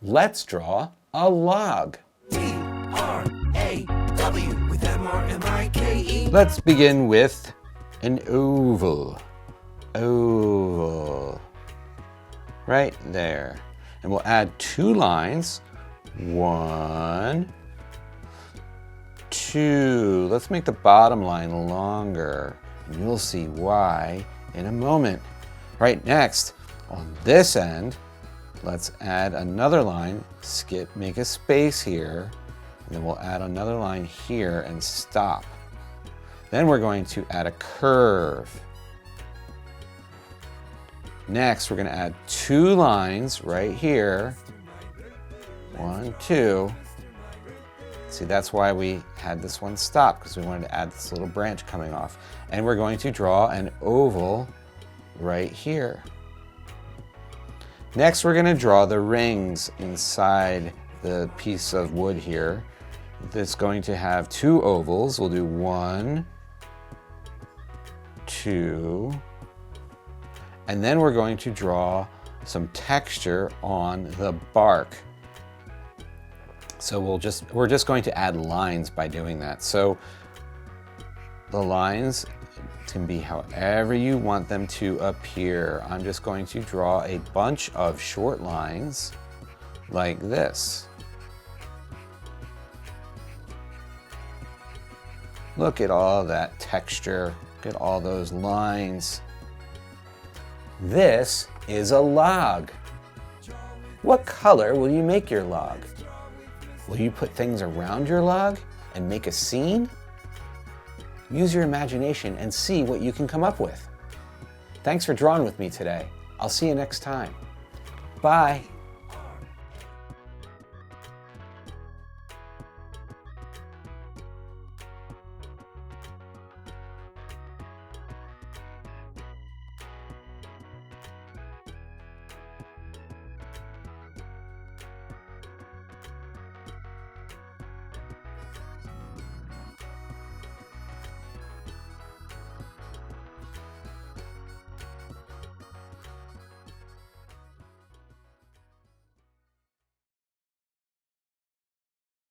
Let's draw a log. D-R-A-W with M-R-M-I-K-E. Let's begin with an oval. Oval. Right there. And we'll add 2 lines. 1, 2. Let's make the bottom line longer. And you'll see why in a moment. Right, next, on this end, let's add another line, make a space here, and then we'll add another line here and stop. Then we're going to add a curve. Next, we're going to add 2 lines right here. 1, 2. See, that's why we had this one stop, because we wanted to add this little branch coming off. And we're going to draw an oval right here. Next, we're going to draw the rings inside the piece of wood here. That's going to have 2 ovals. We'll do 1, 2, and then we're going to draw some texture on the bark. So we're just going to add lines by doing that. So the lines can be however you want them to appear. I'm just going to draw a bunch of short lines like this. Look at all that texture. Look at all those lines. This is a log. What color will you make your log? Will you put things around your log and make a scene? Use your imagination and see what you can come up with. Thanks for drawing with me today. I'll see you next time. Bye.